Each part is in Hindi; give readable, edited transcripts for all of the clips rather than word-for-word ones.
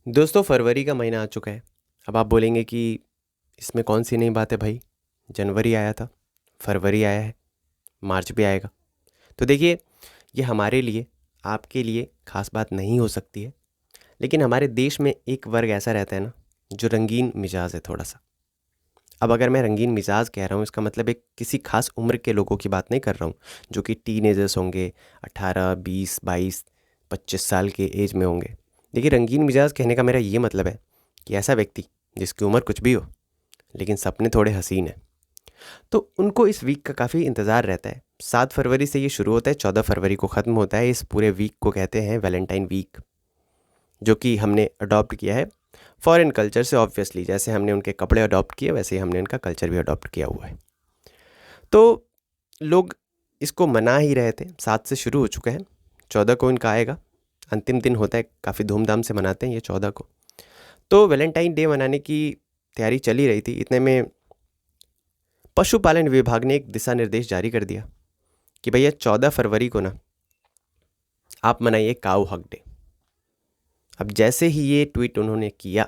दोस्तों, फरवरी का महीना आ चुका है। अब आप बोलेंगे कि इसमें कौन सी नई बात है भाई। जनवरी आया था, फरवरी आया है, मार्च भी आएगा। तो देखिए, ये हमारे लिए, आपके लिए खास बात नहीं हो सकती है। लेकिन हमारे देश में एक वर्ग ऐसा रहता है ना, जो रंगीन मिजाज है थोड़ा सा। अब अगर मैं रंगीन मिजाज कह रहा हूँ, इसका मतलब एक किसी खास उम्र के लोगों की बात नहीं कर रहा हूँ, जो कि टीनेजर्स होंगे, 18, 20, 22, 25 साल के एज में होंगे। देखिए, रंगीन मिजाज कहने का मेरा ये मतलब है कि ऐसा व्यक्ति जिसकी उम्र कुछ भी हो, लेकिन सपने थोड़े हसीन हैं, तो उनको इस वीक का काफ़ी इंतज़ार रहता है। 7 फरवरी से ये शुरू होता है, 14 फरवरी को ख़त्म होता है। इस पूरे वीक को कहते हैं वैलेंटाइन वीक, जो कि हमने अडॉप्ट किया है फॉरेन कल्चर से। ऑब्वियसली जैसे हमने उनके कपड़े अडॉप्ट किए, वैसे ही हमने उनका कल्चर भी अडॉप्ट किया हुआ है। तो लोग इसको मना ही रहे थे। 7 से शुरू हो चुका है, 14 को इनका आएगा, अंतिम दिन होता है। काफ़ी धूमधाम से मनाते हैं ये 14 को। तो वैलेंटाइन डे मनाने की तैयारी चली रही थी, इतने में पशुपालन विभाग ने एक दिशा निर्देश जारी कर दिया कि भैया 14 फरवरी को ना आप मनाइए काऊ हक डे। अब जैसे ही ये ट्वीट उन्होंने किया,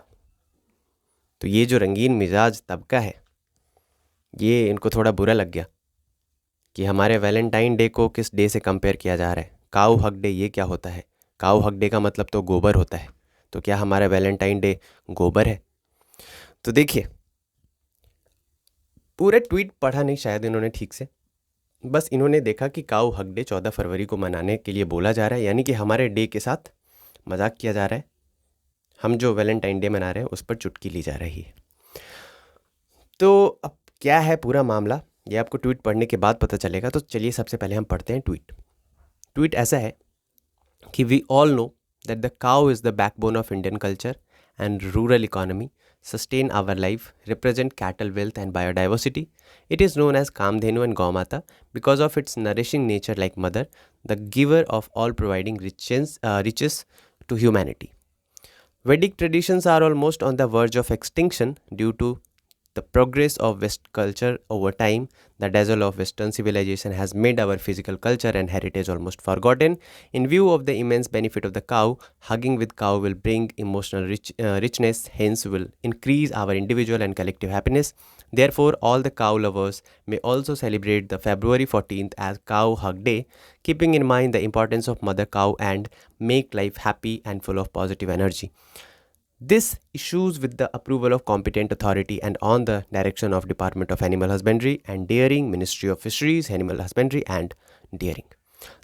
तो ये जो रंगीन मिजाज तबका है, ये इनको थोड़ा बुरा लग गया कि हमारे वैलेंटाइन डे को किस डे से कंपेयर किया जा रहा है। काऊ हक डे ये क्या होता है? काऊ हक डे का मतलब तो गोबर होता है। तो क्या हमारा वैलेंटाइन डे गोबर है? तो देखिए, पूरा ट्वीट पढ़ा नहीं शायद इन्होंने ठीक से। बस इन्होंने देखा कि काऊ हक डे 14 फरवरी को मनाने के लिए बोला जा रहा है, यानी कि हमारे डे के साथ मजाक किया जा रहा है। हम जो वैलेंटाइन डे मना रहे हैं उस पर चुटकी ली जा रही है। तो अब क्या है पूरा मामला, ये आपको ट्वीट पढ़ने के बाद पता चलेगा। तो चलिए सबसे पहले हम पढ़ते हैं ट्वीट। ट्वीट ऐसा है कि we all know that the cow is the backbone of Indian culture and rural economy, sustain our life, represent cattle wealth and biodiversity. It is known as Kamdhenu and Gaumata because of its nourishing nature like mother, the giver of all providing riches to humanity. Vedic traditions are almost on the verge of extinction due to the progress of West culture over time. The dazzle of Western civilization has made our physical culture and heritage almost forgotten. In view of the immense benefit of the cow, hugging with cow will bring emotional richness, hence will increase our individual and collective happiness. Therefore, all the cow lovers may also celebrate the February 14th as Cow Hug Day, keeping in mind the importance of mother cow and make life happy and full of positive energy. This issues with the approval of competent authority and on the direction of Department of Animal Husbandry and Dairying, Ministry of Fisheries, Animal Husbandry and Dairying.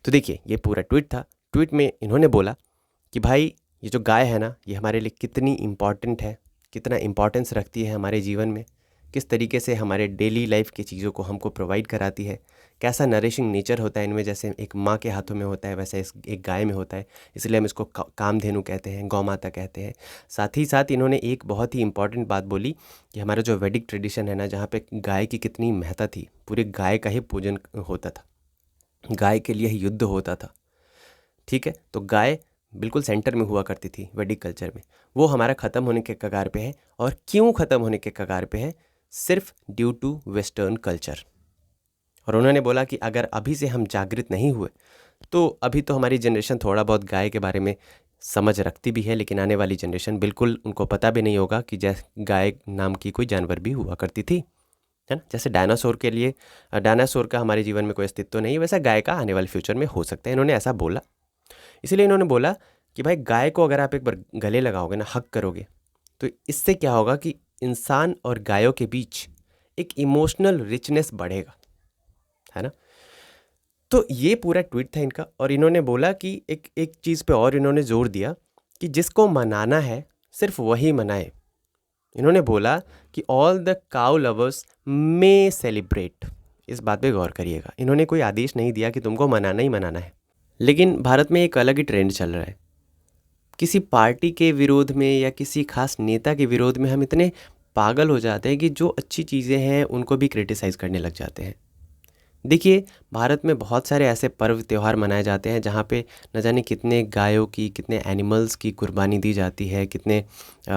तो देखिए, ये पूरा ट्वीट था। ट्वीट में इन्होंने बोला कि भाई, ये जो गाय है ना, ये हमारे लिए कितनी इम्पॉर्टेंट है, कितना इम्पोर्टेंस रखती है हमारे जीवन में, किस तरीके से हमारे डेली लाइफ की चीज़ों को हमको प्रोवाइड कराती है, कैसा नरिशिंग नेचर होता है इनमें। जैसे एक माँ के हाथों में होता है, वैसे एक गाय में होता है। इसलिए हम इसको कामधेनु कहते हैं, गौ माता कहते हैं। साथ ही साथ इन्होंने एक बहुत ही इंपॉर्टेंट बात बोली कि हमारा जो वैदिक ट्रेडिशन है ना, जहाँ पे गाय की कितनी महत्ता थी, पूरे गाय का ही पूजन होता था, गाय के लिए ही युद्ध होता था। ठीक है, तो गाय बिल्कुल सेंटर में हुआ करती थी वैदिक कल्चर में। वो हमारा ख़त्म होने के कगार पे है। और क्यों ख़त्म होने के कगार पे है? सिर्फ ड्यू टू वेस्टर्न कल्चर। और उन्होंने बोला कि अगर अभी से हम जागृत नहीं हुए, तो अभी तो हमारी जनरेशन थोड़ा बहुत गाय के बारे में समझ रखती भी है, लेकिन आने वाली जनरेशन बिल्कुल उनको पता भी नहीं होगा कि जैसे गाय नाम की कोई जानवर भी हुआ करती थी, है ना। जैसे डायनासोर के लिए, डायनासोर का हमारे जीवन में कोई अस्तित्व नहीं, वैसा गाय का आने वाले फ्यूचर में हो सकता है। इन्होंने ऐसा बोला। इसीलिए इन्होंने बोला कि भाई, गाय को अगर आप एक बार गले लगाओगे ना, हक करोगे, तो इससे क्या होगा कि इंसान और गायों के बीच एक इमोशनल रिचनेस बढ़ेगा, है ना। तो ये पूरा ट्वीट था इनका। और इन्होंने बोला कि एक एक चीज़ पे और इन्होंने जोर दिया कि जिसको मनाना है सिर्फ वही मनाए। इन्होंने बोला कि all the cow lovers may celebrate. इस बात पे गौर करिएगा, इन्होंने कोई आदेश नहीं दिया कि तुमको मनाना ही मनाना है। लेकिन भारत में एक अलग ही ट्रेंड चल रहा है। किसी पार्टी के विरोध में या किसी खास नेता के विरोध में हम इतने पागल हो जाते हैं कि जो अच्छी चीज़ें हैं उनको भी क्रिटिसाइज़ करने लग जाते हैं। देखिए, भारत में बहुत सारे ऐसे पर्व त्योहार मनाए जाते हैं जहाँ पे न जाने कितने गायों की, कितने एनिमल्स की कुर्बानी दी जाती है, कितने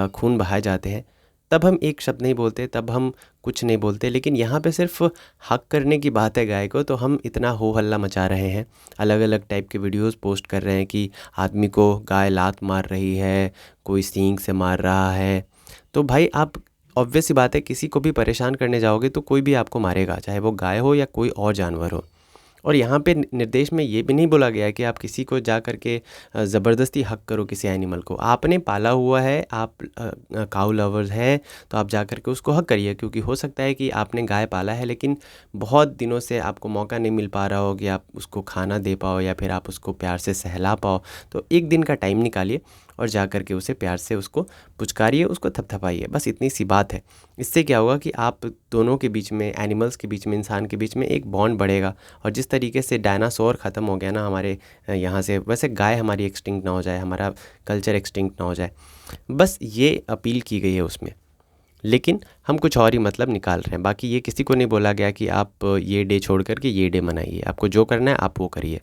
खून बहाए जाते हैं। तब हम एक शब्द नहीं बोलते, तब हम कुछ नहीं बोलते, लेकिन यहाँ पे सिर्फ हक करने की बात है गाय को, तो हम इतना हो हल्ला मचा रहे हैं, अलग अलग टाइप के वीडियोस पोस्ट कर रहे हैं कि आदमी को गाय लात मार रही है, कोई सींग से मार रहा है। तो भाई आप ऑब्वियस सी बात है, किसी को भी परेशान करने जाओगे तो कोई भी आपको मारेगा, चाहे वो गाय हो या कोई और जानवर हो। और यहाँ पे निर्देश में ये भी नहीं बोला गया है कि आप किसी को जा कर के ज़बरदस्ती हक करो किसी एनिमल को। आपने पाला हुआ है, आप काऊ लवर्स हैं, तो आप जा कर के उसको हक करिए, क्योंकि हो सकता है कि आपने गाय पाला है लेकिन बहुत दिनों से आपको मौका नहीं मिल पा रहा हो कि आप उसको खाना दे पाओ या फिर आप उसको प्यार से सहला पाओ। तो एक दिन का टाइम निकालिए और जा कर के उसे प्यार से उसको पुचकारिए, उसको थपथपाइए, बस इतनी सी बात है। इससे क्या होगा कि आप दोनों के बीच में, एनिमल्स के बीच में, इंसान के बीच में एक बॉन्ड बढ़ेगा। और जिस तरीके से डायनासोर ख़त्म हो गया ना हमारे यहाँ से, वैसे गाय हमारी एक्सटिंक्ट ना हो जाए, हमारा कल्चर एक्सटिंक्ट ना हो जाए, बस ये अपील की गई है उसमें। लेकिन हम कुछ और ही मतलब निकाल रहे हैं। बाकी ये किसी को नहीं बोला गया कि आप ये डे छोड़ कर के ये डे मनाइए, आपको जो करना है आप वो करिए।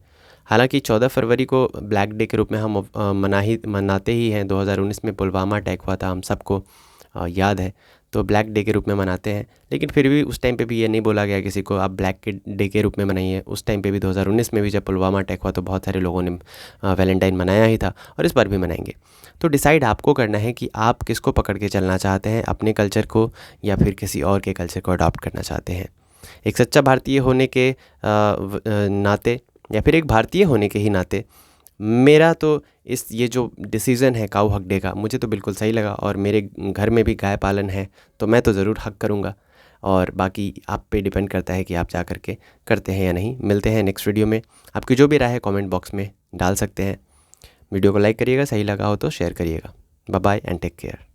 हालांकि 14 फरवरी को ब्लैक डे के रूप में हम मनाते ही हैं। 2019 में पुलवामा अटैक हुआ था, हम सबको याद है, तो ब्लैक डे के रूप में मनाते हैं। लेकिन फिर भी उस टाइम पे भी ये नहीं बोला गया किसी को आप ब्लैक के डे के रूप में मनाइए। उस टाइम पे भी 2019 में भी जब पुलवामा अटैक हुआ तो बहुत सारे लोगों ने वैलेंटाइन मनाया ही था, और इस बार भी मनाएंगे। तो डिसाइड आपको करना है कि आप किसको पकड़ के चलना चाहते हैं, अपने कल्चर को या फिर किसी और के कल्चर को अडॉप्ट करना चाहते हैं। एक सच्चा भारतीय होने के नाते, या फिर एक भारतीय होने के ही नाते, मेरा तो ये जो डिसीज़न है काऊ हक डे का, मुझे तो बिल्कुल सही लगा। और मेरे घर में भी गाय पालन है, तो मैं तो ज़रूर हक करूँगा। और बाकी आप पे डिपेंड करता है कि आप जा करके करते हैं या नहीं। मिलते हैं नेक्स्ट वीडियो में। आपकी जो भी राय है कमेंट बॉक्स में डाल सकते हैं। वीडियो को लाइक करिएगा, सही लगा हो तो शेयर करिएगा। Bye bye and take care.